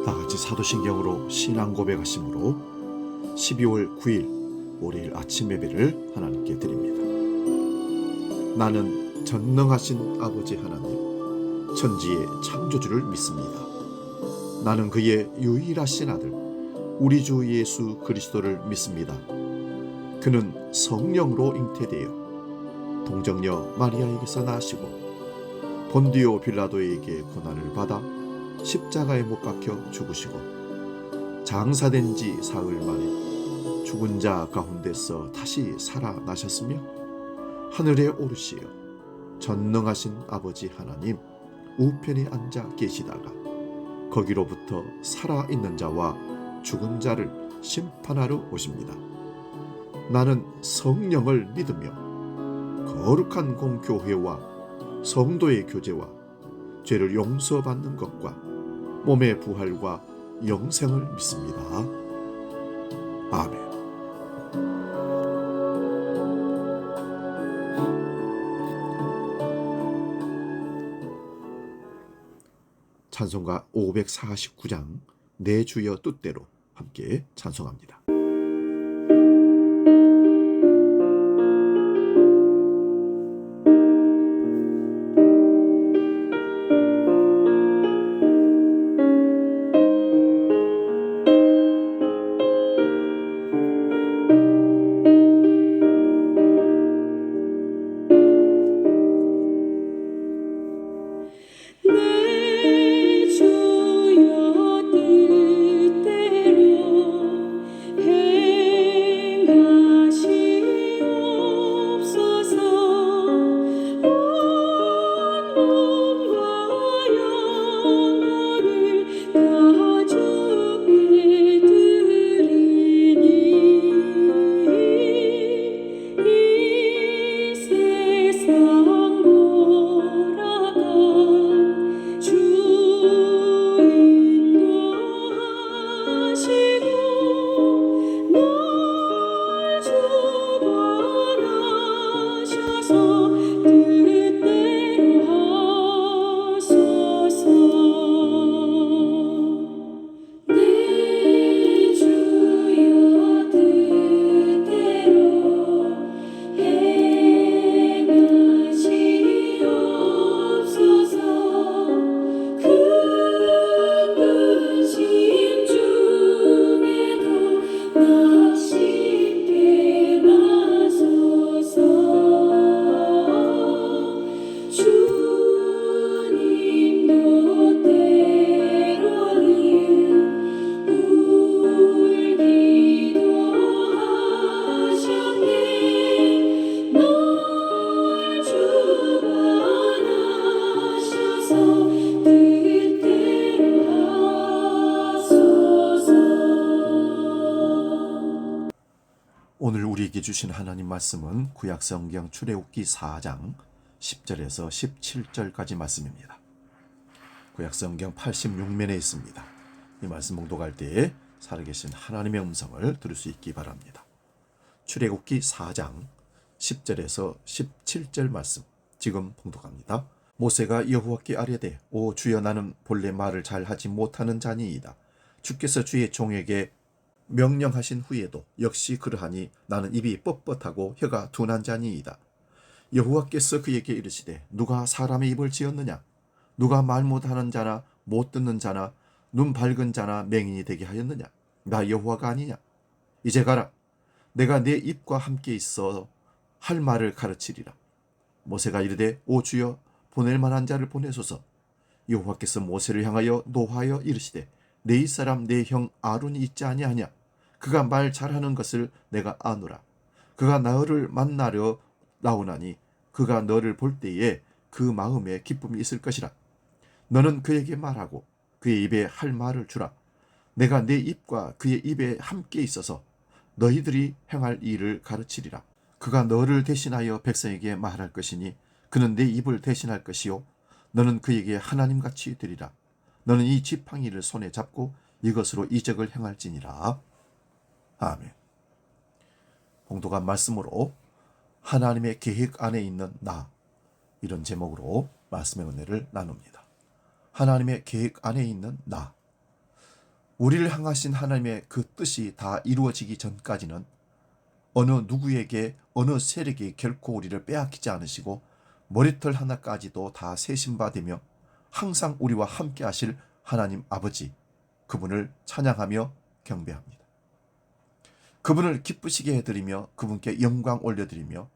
다같이 사도신경으로 신앙 고백하심으로 12월 9일 월요일 아침 예배를 하나님께 드립니다. 나는 전능하신 아버지 하나님, 천지의 창조주를 믿습니다. 나는 그의 유일하신 아들, 우리 주 예수 그리스도를 믿습니다. 그는 성령으로 잉태되어 동정녀 마리아에게서 나시고 본디오 빌라도에게 고난을 받아 십자가에 못 박혀 죽으시고 장사된 지 사흘 만에 죽은 자 가운데서 다시 살아나셨으며 하늘에 오르시어 전능하신 아버지 하나님 우편에 앉아 계시다가 거기로부터 살아있는 자와 죽은 자를 심판하러 오십니다. 나는 성령을 믿으며 거룩한 공교회와 성도의 교제와 죄를 용서받는 것과 몸의 부활과 영생을 믿습니다. 아멘. 찬송가 549장 내 주여 뜻대로 함께 찬송합니다. 오늘 우리에게 주신 하나님 말씀은 구약성경 출애굽기 4장 10절에서 17절까지 말씀입니다. 구약성경 86면에 있습니다. 이 말씀 봉독할 때에 살아계신 하나님의 음성을 들을 수 있기 바랍니다. 출애굽기 4장 10절에서 17절 말씀 지금 봉독합니다. 모세가 여호와께 아뢰되 오 주여 나는 본래 말을 잘하지 못하는 자니이다. 주께서 주의 종에게 명령하신 후에도 역시 그러하니 나는 입이 뻣뻣하고 혀가 둔한 자니이다. 여호와께서 그에게 이르시되 누가 사람의 입을 지었느냐? 누가 말 못하는 자나 못 듣는 자나 눈 밝은 자나 맹인이 되게 하였느냐? 나 여호와가 아니냐? 이제 가라. 내가 내 입과 함께 있어 할 말을 가르치리라. 모세가 이르되 오 주여 보낼 만한 자를 보내소서. 여호와께서 모세를 향하여 노하여 이르시되 내 이사람 내 형 아론이 있지 아니하냐? 그가 말 잘하는 것을 내가 아노라. 그가 너를 만나려 나오나니 그가 너를 볼 때에 그 마음에 기쁨이 있을 것이라. 너는 그에게 말하고 그의 입에 할 말을 주라. 내가 내 입과 그의 입에 함께 있어서 너희들이 행할 일을 가르치리라. 그가 너를 대신하여 백성에게 말할 것이니 그는 내 입을 대신할 것이요 너는 그에게 하나님같이 되리라. 너는 이 지팡이를 손에 잡고 이것으로 이적을 행할지니라. 아멘. 봉독한 말씀으로 하나님의 계획 안에 있는 나, 이런 제목으로 말씀의 은혜를 나눕니다. 하나님의 계획 안에 있는 나. 우리를 향하신 하나님의 그 뜻이 다 이루어지기 전까지는 어느 누구에게 어느 세력이 결코 우리를 빼앗기지 않으시고 머리털 하나까지도 다 세심받으며 항상 우리와 함께 하실 하나님 아버지, 그분을 찬양하며 경배합니다. 그분을 기쁘시게 해드리며 그분께 영광 올려드리며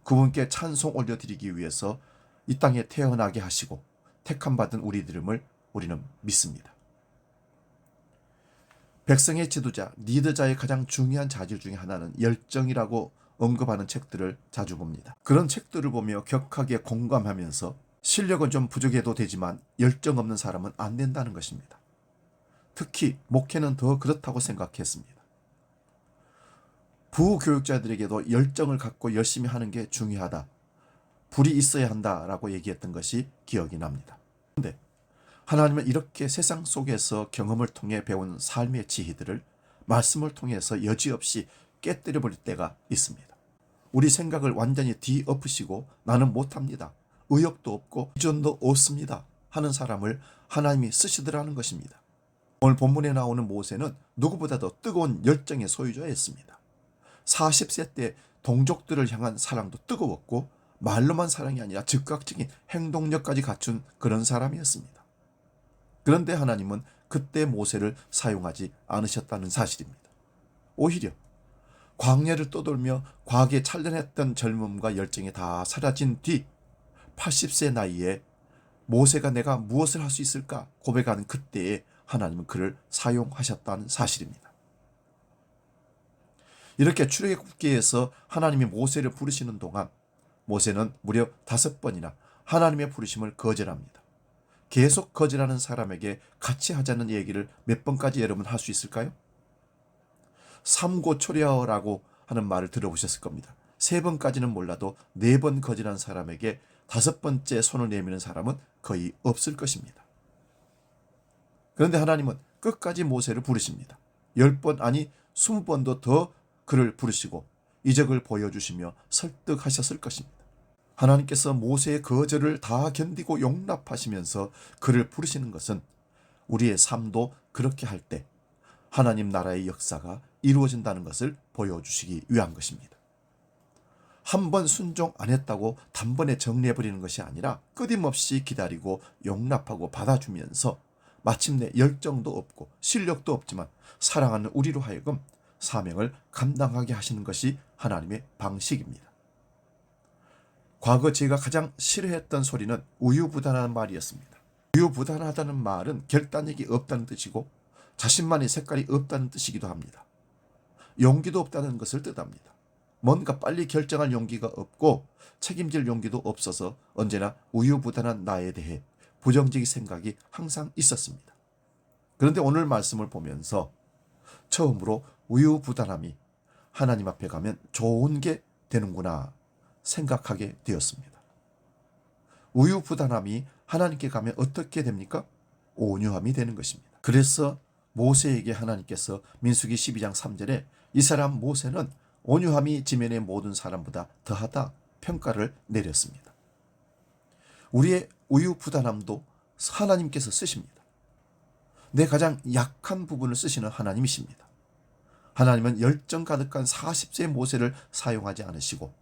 그분께 찬송 올려드리기 위해서 이 땅에 태어나게 하시고 택함받은 우리들임을 우리는 믿습니다. 백성의 지도자, 리더자의 가장 중요한 자질 중에 하나는 열정이라고 언급하는 책들을 자주 봅니다. 그런 책들을 보며 격하게 공감하면서 실력은 좀 부족해도 되지만 열정 없는 사람은 안 된다는 것입니다. 특히 목회는 더 그렇다고 생각했습니다. 부교육자들에게도 열정을 갖고 열심히 하는 게 중요하다. 불이 있어야 한다라고 얘기했던 것이 기억이 납니다. 그런데 하나님은 이렇게 세상 속에서 경험을 통해 배운 삶의 지혜들을 말씀을 통해서 여지없이 깨뜨려 버릴 때가 있습니다. 우리 생각을 완전히 뒤엎으시고 나는 못합니다. 의욕도 없고 비전도 없습니다 하는 사람을 하나님이 쓰시더라는 것입니다. 오늘 본문에 나오는 모세는 누구보다도 뜨거운 열정의 소유자였습니다. 40세 때 동족들을 향한 사랑도 뜨거웠고 말로만 사랑이 아니라 즉각적인 행동력까지 갖춘 그런 사람이었습니다. 그런데 하나님은 그때 모세를 사용하지 않으셨다는 사실입니다. 오히려 광야를 떠돌며 과거에 찬란했던 젊음과 열정이 다 사라진 뒤 80세 나이에 모세가 내가 무엇을 할 수 있을까 고백하는 그때에 하나님은 그를 사용하셨다는 사실입니다. 이렇게 출애굽기에서 하나님이 모세를 부르시는 동안 모세는 무려 5번이나 하나님의 부르심을 거절합니다. 계속 거절하는 사람에게 같이 하자는 얘기를 몇 번까지 여러분 할 수 있을까요? 삼고초려라고 하는 말을 들어보셨을 겁니다. 3번까지는 몰라도 4번 거절한 사람에게 5번째 손을 내미는 사람은 거의 없을 것입니다. 그런데 하나님은 끝까지 모세를 부르십니다. 10번 아니 20번도 더 그를 부르시고 이적을 보여주시며 설득하셨을 것입니다. 하나님께서 모세의 거절을 다 견디고 용납하시면서 그를 부르시는 것은 우리의 삶도 그렇게 할 때 하나님 나라의 역사가 이루어진다는 것을 보여주시기 위한 것입니다. 한 번 순종 안 했다고 단번에 정리해버리는 것이 아니라 끊임없이 기다리고 용납하고 받아주면서 마침내 열정도 없고 실력도 없지만 사랑하는 우리로 하여금 사명을 감당하게 하시는 것이 하나님의 방식입니다. 과거 제가 가장 싫어했던 소리는 우유부단하다는 말이었습니다. 우유부단하다는 말은 결단력이 없다는 뜻이고 자신만의 색깔이 없다는 뜻이기도 합니다. 용기도 없다는 것을 뜻합니다. 뭔가 빨리 결정할 용기가 없고 책임질 용기도 없어서 언제나 우유부단한 나에 대해 부정적인 생각이 항상 있었습니다. 그런데 오늘 말씀을 보면서 처음으로 우유부단함이 하나님 앞에 가면 좋은 게 되는구나 생각하게 되었습니다. 우유부단함이 하나님께 가면 어떻게 됩니까? 온유함이 되는 것입니다. 그래서 모세에게 하나님께서 민수기 12장 3절에 이 사람 모세는 온유함이 지면의 모든 사람보다 더하다 평가를 내렸습니다. 우리의 우유부단함도 하나님께서 쓰십니다. 내 가장 약한 부분을 쓰시는 하나님이십니다. 하나님은 열정 가득한 40세 모세를 사용하지 않으시고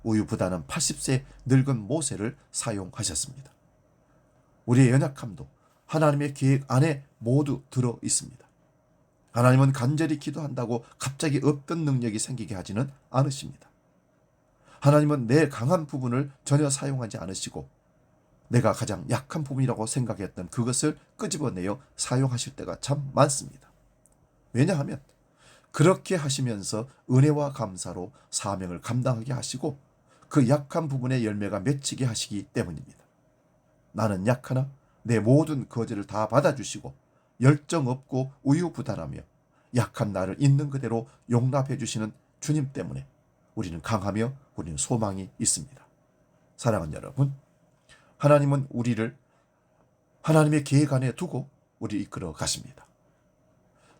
우유부단한 80세 늙은 모세를 사용하셨습니다. 우리의 연약함도 하나님의 계획 안에 모두 들어 있습니다. 하나님은 간절히 기도한다고 갑자기 없던 능력이 생기게 하지는 않으십니다. 하나님은 내 강한 부분을 전혀 사용하지 않으시고 내가 가장 약한 부분이라고 생각했던 그것을 끄집어내어 사용하실 때가 참 많습니다. 왜냐하면 그렇게 하시면서 은혜와 감사로 사명을 감당하게 하시고 그 약한 부분의 열매가 맺히게 하시기 때문입니다. 나는 약하나 내 모든 거절을 다 받아주시고 열정 없고 우유부단하며 약한 나를 있는 그대로 용납해 주시는 주님 때문에 우리는 강하며 우리는 소망이 있습니다. 사랑하는 여러분, 하나님은 우리를 하나님의 계획 안에 두고 우리를 이끌어 가십니다.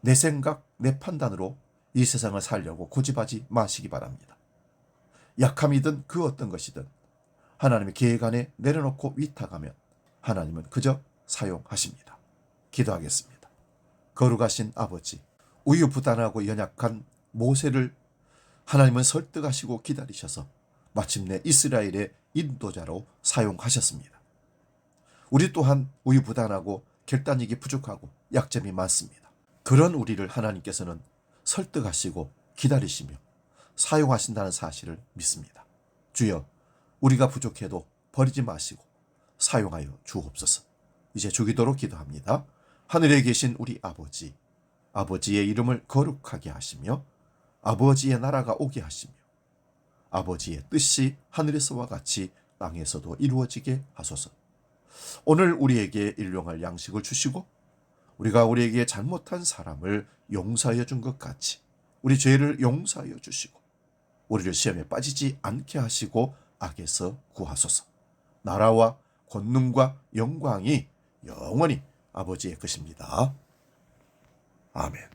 내 생각, 내 판단으로 이 세상을 살려고 고집하지 마시기 바랍니다. 약함이든 그 어떤 것이든 하나님의 계획 안에 내려놓고 위탁하면 하나님은 그저 사용하십니다. 기도하겠습니다. 거룩하신 아버지, 우유부단하고 연약한 모세를 하나님은 설득하시고 기다리셔서 마침내 이스라엘의 인도자로 사용하셨습니다. 우리 또한 우유부단하고 결단력이 부족하고 약점이 많습니다. 그런 우리를 하나님께서는 설득하시고 기다리시며 사용하신다는 사실을 믿습니다. 주여, 우리가 부족해도 버리지 마시고 사용하여 주옵소서. 이제 주기도로 기도합니다. 하늘에 계신 우리 아버지, 아버지의 이름을 거룩하게 하시며 아버지의 나라가 오게 하시며 아버지의 뜻이 하늘에서와 같이 땅에서도 이루어지게 하소서. 오늘 우리에게 일용할 양식을 주시고 우리가 우리에게 잘못한 사람을 용서하여 준 것 같이 우리 죄를 용서하여 주시고 우리를 시험에 빠지지 않게 하시고 악에서 구하소서. 나라와 권능과 영광이 영원히 아버지의 것입니다. 아멘.